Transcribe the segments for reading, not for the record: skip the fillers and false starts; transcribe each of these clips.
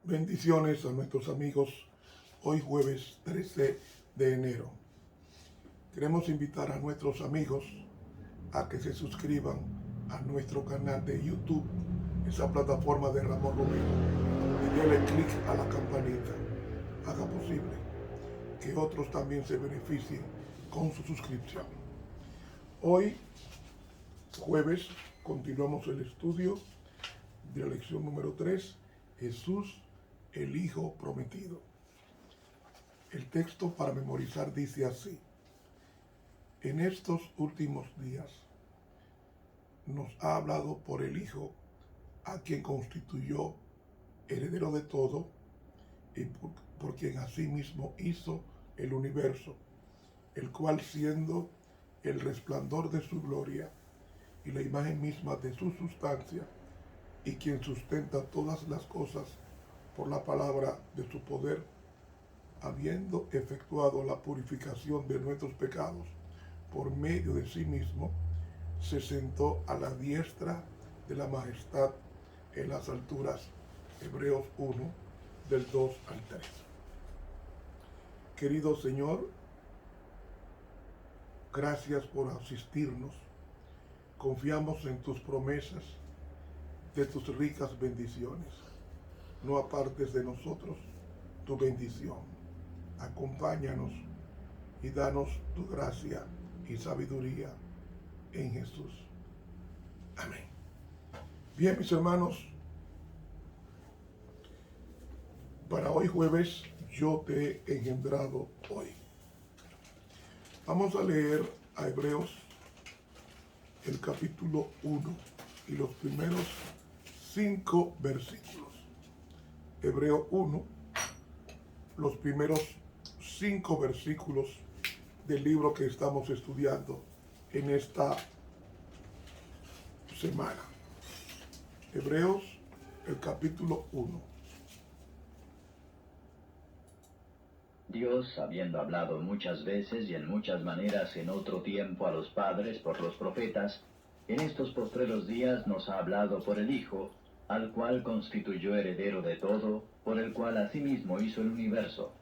Bendiciones a nuestros amigos. Hoy jueves 13 de enero. Queremos invitar a nuestros amigos a que se suscriban a nuestro canal de YouTube, esa plataforma de Ramón Romero, y denle clic a la campanita. Haga posible que otros también se beneficien con su suscripción. Hoy, jueves, continuamos el estudio de la lección número 3, Jesús, el Hijo Prometido. El texto para memorizar dice así: en estos últimos días nos ha hablado por el Hijo, a quien constituyó heredero de todo y por quien asimismo hizo el universo, el cual, siendo el resplandor de su gloria y la imagen misma de su sustancia, y quien sustenta todas las cosas por la palabra de su poder, habiendo efectuado la purificación de nuestros pecados por medio de sí mismo, se sentó a la diestra de la majestad en las alturas. Hebreos 1, del 2 al 3. Querido Señor, gracias por asistirnos. Confiamos en tus promesas, de tus ricas bendiciones. No apartes de nosotros tu bendición. Acompáñanos y danos tu gracia y sabiduría en Jesús. Amén. Bien, mis hermanos, para hoy jueves, yo te he engendrado hoy. Vamos a leer a Hebreos, el capítulo 1 y los primeros 5 versículos. Hebreo 1, los primeros 5 versículos del libro que estamos estudiando en esta semana. Hebreos, el capítulo 1. Dios, habiendo hablado muchas veces y en muchas maneras en otro tiempo a los padres por los profetas, en estos postreros días nos ha hablado por el Hijo, al cual constituyó heredero de todo, por el cual asimismo hizo el universo,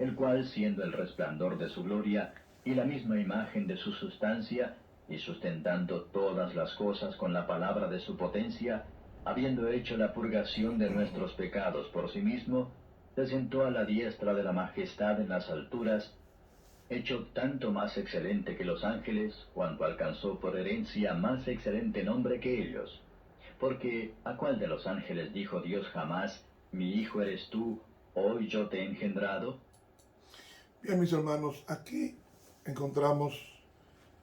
el cual, siendo el resplandor de su gloria y la misma imagen de su sustancia, y sustentando todas las cosas con la palabra de su potencia, habiendo hecho la purgación de nuestros pecados por sí mismo, se sentó a la diestra de la majestad en las alturas, hecho tanto más excelente que los ángeles, cuanto alcanzó por herencia más excelente nombre que ellos. Porque ¿a cuál de los ángeles dijo Dios jamás: mi hijo eres tú, hoy yo te he engendrado? Bien, mis hermanos, aquí encontramos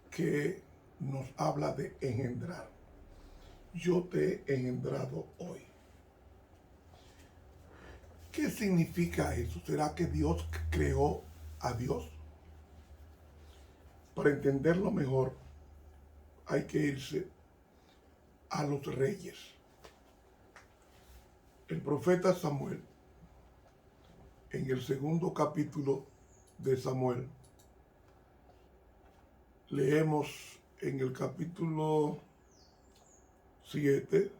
que nos habla de engendrar. Yo te he engendrado hoy. ¿Qué significa eso? ¿Será que Dios creó a Dios? Para entenderlo mejor, hay que irse a los reyes. El profeta Samuel, en el segundo capítulo de Samuel, leemos en el capítulo 7,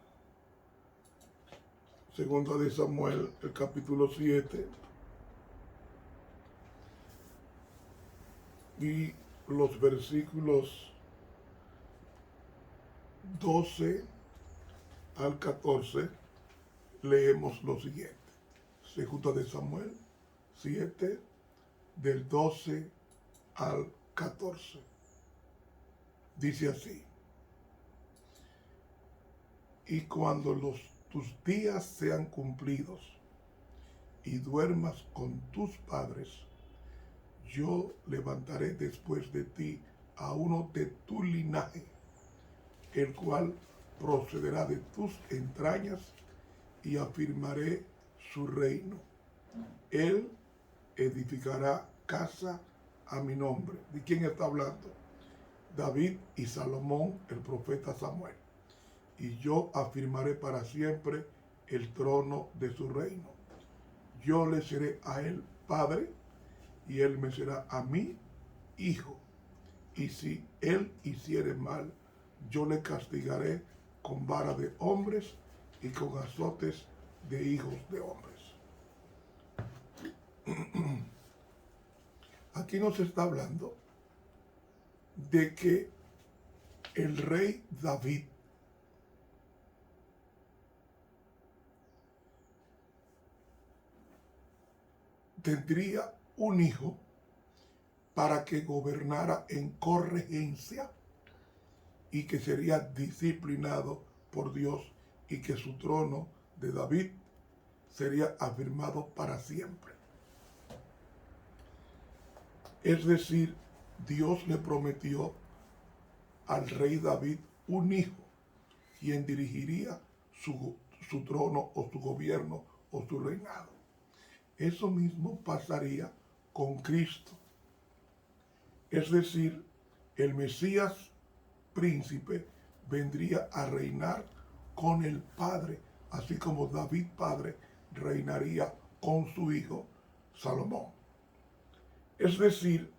segunda de Samuel, el capítulo 7, y los versículos 12 al 14, leemos lo siguiente. Segunda de Samuel 7, del 12 al 14. Dice así: y cuando tus días sean cumplidos y duermas con tus padres, yo levantaré después de ti a uno de tu linaje, el cual procederá de tus entrañas, y afirmaré su reino. Él edificará casa a mi nombre. ¿De quién está hablando? David y Salomón, el profeta Samuel. Y yo afirmaré para siempre el trono de su reino. Yo le seré a él padre, y él me será a mí hijo. Y si él hiciere mal, yo le castigaré con vara de hombres y con azotes de hijos de hombres. Aquí nos está hablando de que el rey David tendría un hijo para que gobernara en corregencia y que sería disciplinado por Dios y que su trono de David sería afirmado para siempre. Es decir, Dios le prometió al rey David un hijo, quien dirigiría su trono o su gobierno o su reinado. Eso mismo pasaría con Cristo. Es decir, el Mesías príncipe vendría a reinar con el Padre, así como David Padre reinaría con su hijo Salomón. Es decir,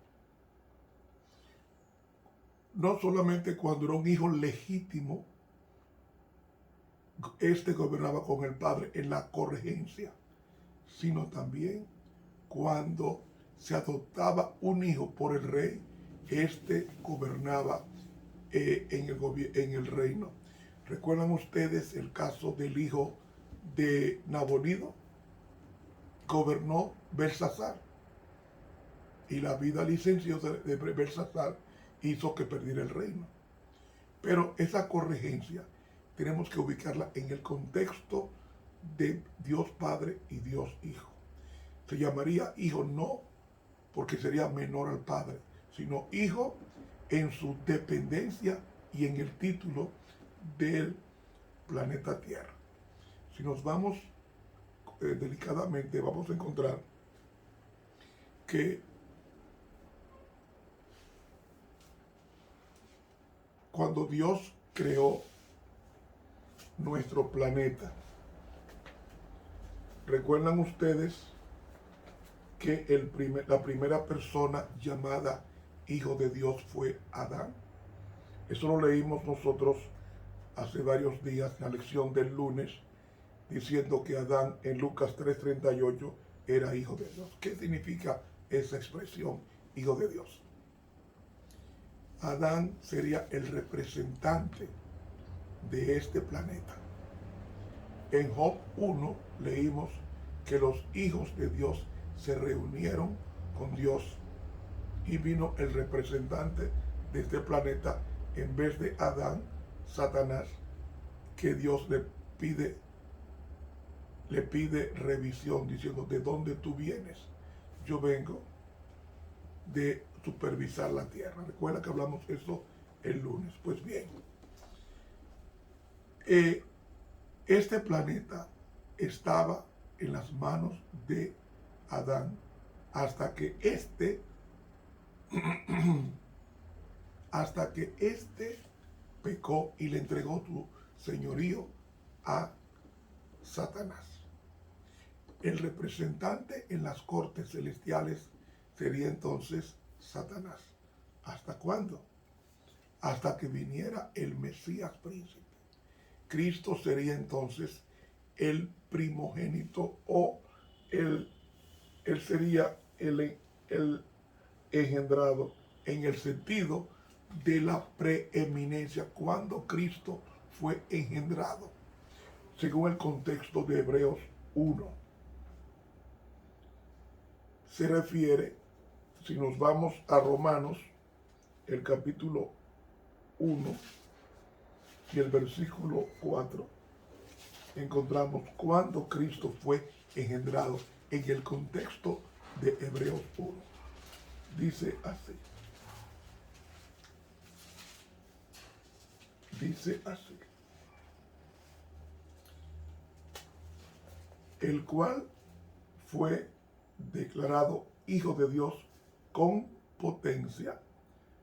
no solamente cuando era un hijo legítimo, este gobernaba con el Padre en la corregencia, sino también cuando se adoptaba un hijo por el rey, este gobernaba en el reino. ¿Recuerdan ustedes el caso del hijo de Nabonido? Gobernó Belsasar, y la vida licenciosa de Belsasar hizo que perdiera el reino. Pero esa corregencia tenemos que ubicarla en el contexto de Dios Padre y Dios Hijo. Se llamaría hijo no porque sería menor al Padre, sino hijo en su dependencia y en el título del planeta Tierra. Si nos vamos delicadamente, vamos a encontrar que cuando Dios creó nuestro planeta, ¿recuerdan ustedes que la primera persona llamada hijo de Dios fue Adán? Eso lo leímos nosotros hace varios días en la lección del lunes, diciendo que Adán en Lucas 3:38 era hijo de Dios. ¿Qué significa esa expresión, hijo de Dios? Adán sería el representante de este planeta. En Job 1 leímos que los hijos de Dios se reunieron con Dios y vino el representante de este planeta en vez de Adán, Satanás, que Dios le pide revisión diciendo: ¿de dónde tú vienes? Yo vengo de supervisar la tierra. Recuerda que hablamos eso el lunes. Pues bien, este planeta estaba en las manos de Adán hasta que éste pecó y le entregó su señorío a Satanás. El representante en las cortes celestiales sería entonces Satanás. ¿Hasta cuándo? Hasta que viniera el Mesías príncipe. Cristo sería entonces el primogénito, o él sería el engendrado en el sentido de la preeminencia, cuando Cristo fue engendrado, según el contexto de Hebreos 1. Se refiere, si nos vamos a Romanos, el capítulo 1 y el versículo 4, encontramos cuando Cristo fue engendrado en el contexto de Hebreos 1. Dice así. Dice así: el cual fue declarado Hijo de Dios con potencia,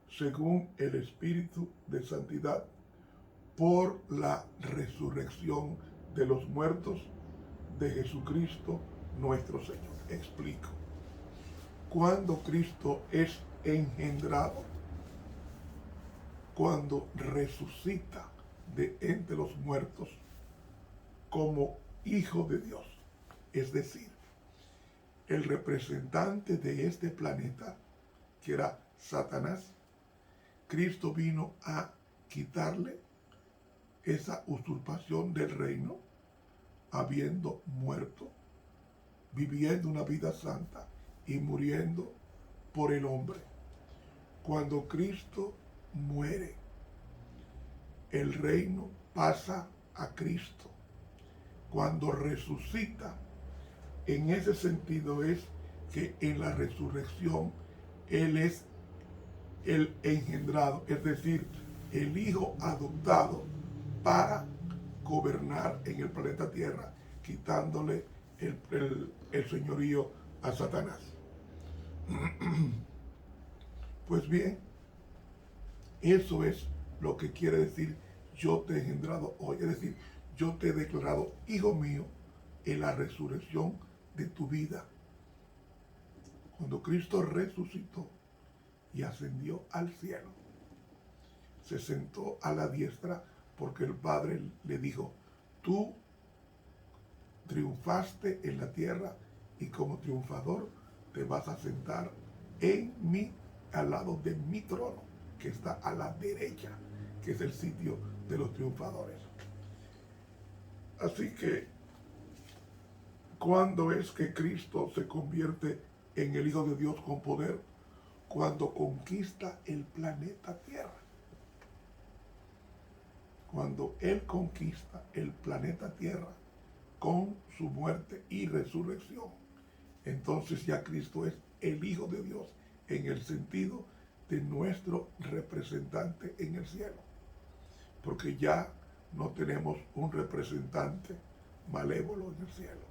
según el Espíritu de Santidad, por la resurrección de los muertos de Jesucristo nuestro Señor. Explico. Cuando Cristo es engendrado, cuando resucita de entre los muertos como Hijo de Dios, es decir, el representante de este planeta, que era Satanás, Cristo vino a quitarle esa usurpación del reino, habiendo muerto, viviendo una vida santa y muriendo por el hombre. Cuando Cristo muere, el reino pasa a Cristo. Cuando resucita, en ese sentido es que en la resurrección Él es el engendrado, es decir, el hijo adoptado para gobernar en el planeta Tierra, quitándole el señorío a Satanás. Pues bien, eso es lo que quiere decir yo te he engendrado hoy, es decir, yo te he declarado hijo mío en la resurrección de tu vida. Cuando Cristo resucitó y ascendió al cielo, se sentó a la diestra porque el Padre le dijo, tú triunfaste en la tierra y como triunfador te vas a sentar al lado de mi trono, que está a la derecha, que es el sitio de los triunfadores. Así que, ¿cuándo es que Cristo se convierte en el Hijo de Dios con poder? Cuando conquista el planeta Tierra. Cuando Él conquista el planeta Tierra con su muerte y resurrección, entonces ya Cristo es el Hijo de Dios en el sentido de nuestro representante en el cielo. Porque ya no tenemos un representante malévolo en el cielo.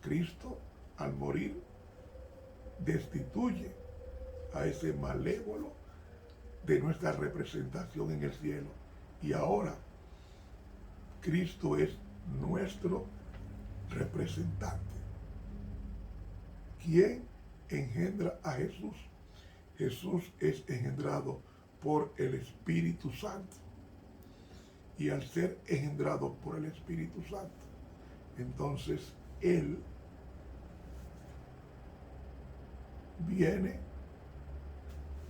Cristo, al morir, destituye a ese malévolo de nuestra representación en el cielo. Y ahora Cristo es nuestro representante. ¿Quién engendra a Jesús? Jesús es engendrado por el Espíritu Santo. Y al ser engendrado por el Espíritu Santo, entonces Él viene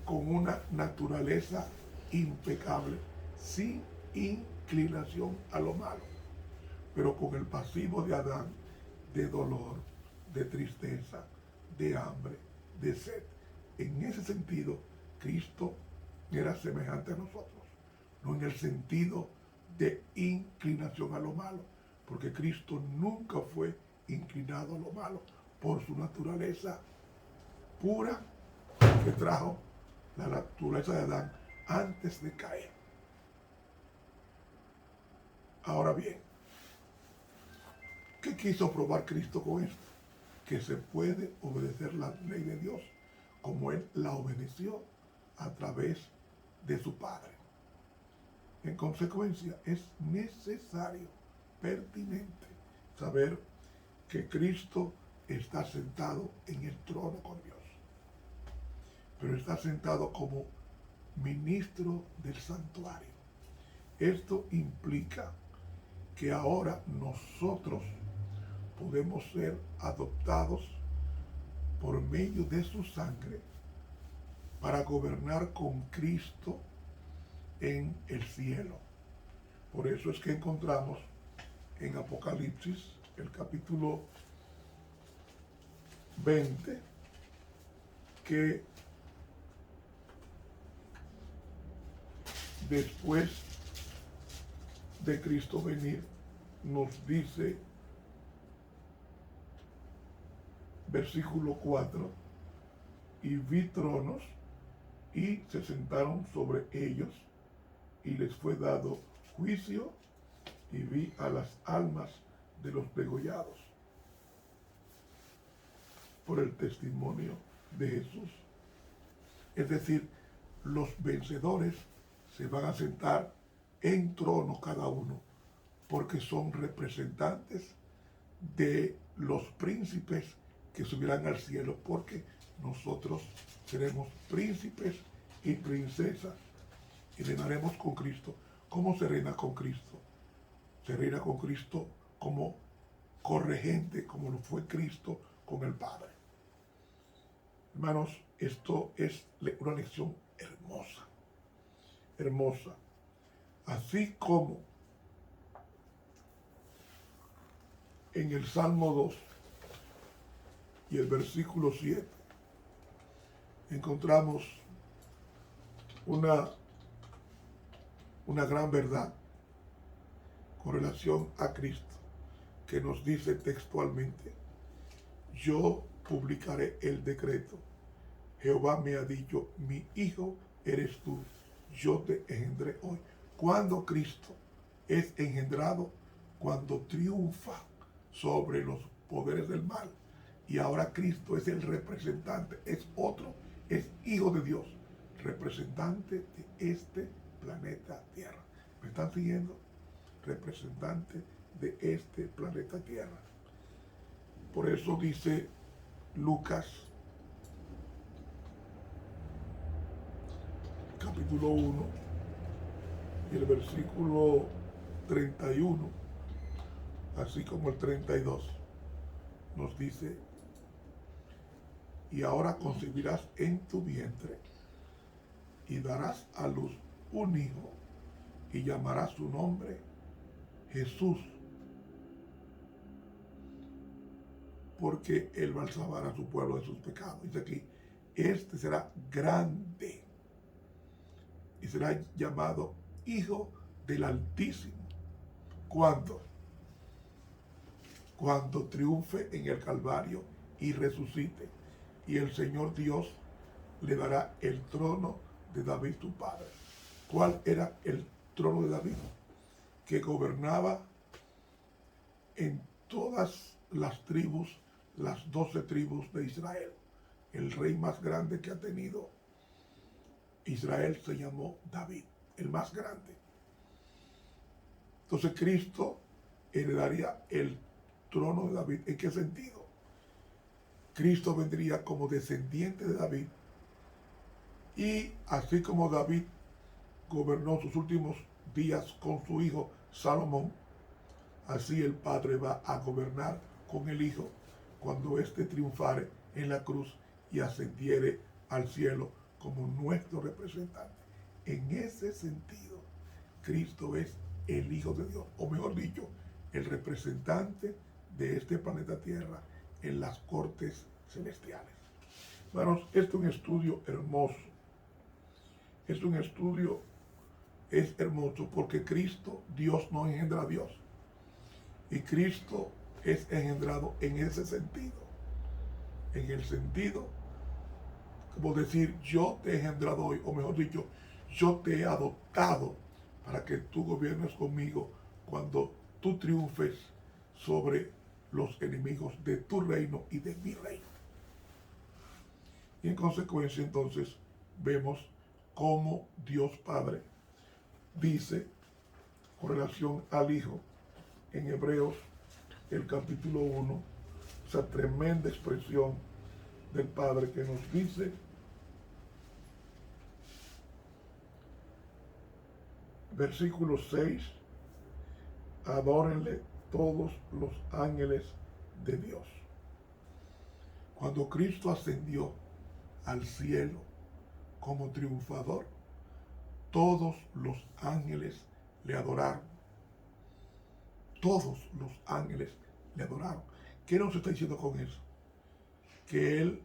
con una naturaleza impecable, sin inclinación a lo malo, pero con el pasivo de Adán, de dolor, de tristeza, de hambre, de sed. En ese sentido, Cristo era semejante a nosotros, no en el sentido de inclinación a lo malo, porque Cristo nunca fue inclinado a lo malo por su naturaleza pura que trajo la naturaleza de Adán antes de caer. Ahora bien, ¿qué quiso probar Cristo con esto? Que se puede obedecer la ley de Dios como Él la obedeció a través de su Padre. En consecuencia, es necesario, pertinente, saber que Cristo está sentado en el trono con Dios, pero está sentado como ministro del santuario. Esto implica que ahora nosotros podemos ser adoptados por medio de su sangre para gobernar con Cristo en el cielo. Por eso es que encontramos en Apocalipsis, el capítulo 20, que después de Cristo venir, nos dice, versículo 4, y vi tronos y se sentaron sobre ellos y les fue dado juicio y vi a las almas de los degollados por el testimonio de Jesús. Es decir, los vencedores se van a sentar en trono cada uno porque son representantes de los príncipes que subirán al cielo, porque nosotros seremos príncipes y princesas y reinaremos con Cristo. ¿Cómo se reina con Cristo? Se reina con Cristo como corregente, como lo fue Cristo con el Padre. Hermanos, esto es una lección hermosa, hermosa. Así como en el Salmo 2 y el versículo 7 encontramos una gran verdad con relación a Cristo, que nos dice textualmente: yo publicaré el decreto. Jehová me ha dicho, mi hijo eres tú, yo te engendré hoy. Cuando Cristo es engendrado, cuando triunfa sobre los poderes del mal, y ahora Cristo es el representante, es otro, es hijo de Dios, representante de este planeta Tierra. ¿Me están siguiendo? Representante de este planeta Tierra. Por eso dice Lucas capítulo 1 y el versículo 31, así como el 32, nos dice: y ahora concebirás en tu vientre y darás a luz un hijo y llamarás su nombre Jesús, porque él va a salvar a su pueblo de sus pecados. Dice aquí, este será grande y será llamado Hijo del Altísimo. ¿Cuándo? Cuando triunfe en el Calvario y resucite, y el Señor Dios le dará el trono de David su padre. ¿Cuál era el trono de David? Que gobernaba en todas las tribus, las 12 tribus de Israel. El rey más grande que ha tenido Israel se llamó David, el más grande. Entonces Cristo heredaría el trono de David. ¿En qué sentido? Cristo vendría como descendiente de David, y así como David gobernó sus últimos días con su hijo Salomón, así el Padre va a gobernar con el Hijo cuando éste triunfare en la cruz y ascendiere al cielo como nuestro representante. En ese sentido, Cristo es el Hijo de Dios, o mejor dicho, el representante de este planeta Tierra en las cortes celestiales. Hermanos, este es un estudio hermoso. Es un estudio, es hermoso porque Cristo, Dios no engendra a Dios. Y Cristo es engendrado en ese sentido. En el sentido, como decir, yo te he engendrado hoy, o mejor dicho, yo te he adoptado para que tú gobiernes conmigo cuando tú triunfes sobre los enemigos de tu reino y de mi reino. Y en consecuencia, entonces, vemos cómo Dios Padre dice con relación al Hijo en Hebreos, el capítulo 1, esa tremenda expresión del Padre que nos dice: versículo 6, adórenle todos los ángeles de Dios. Cuando Cristo ascendió al cielo como triunfador, todos los ángeles le adoraron. Todos los ángeles le adoraron. ¿Qué nos está diciendo con eso? Que Él,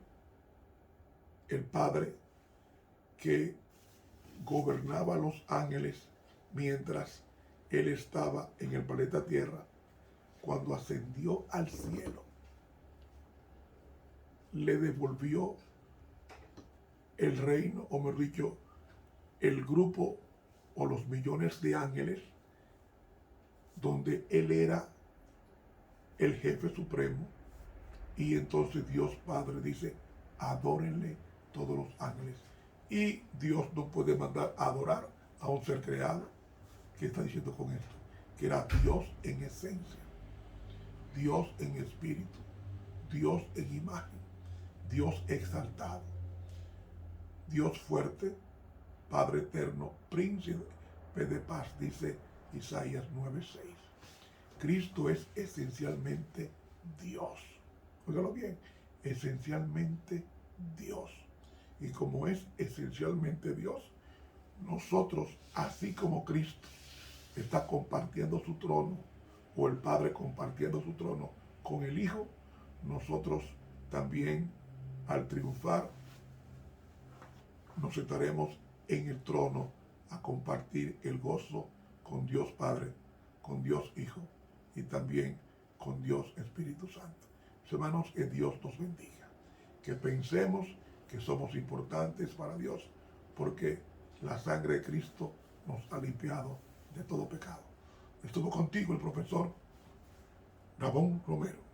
el Padre, que gobernaba a los ángeles mientras Él estaba en el planeta Tierra, cuando ascendió al cielo, le devolvió el reino, o mejor dicho, el grupo o los millones de ángeles, donde Él era el jefe supremo. Y entonces Dios Padre dice: adórenle todos los ángeles. Y Dios no puede mandar a adorar a un ser creado. ¿Qué está diciendo con esto? Que era Dios en esencia, Dios en espíritu, Dios en imagen, Dios exaltado, Dios fuerte, Padre eterno, príncipe de paz, dice Isaías 9:6. Cristo es esencialmente Dios. Óigalo bien, esencialmente Dios. Y como es esencialmente Dios, nosotros, así como Cristo está compartiendo su trono, o el Padre compartiendo su trono con el Hijo, nosotros también, al triunfar, nos sentaremos en el trono a compartir el gozo con Dios Padre, con Dios Hijo y también con Dios Espíritu Santo. Mis hermanos, que Dios nos bendiga. Que pensemos que somos importantes para Dios porque la sangre de Cristo nos ha limpiado de todo pecado. Estuvo contigo el profesor Ramón Romero.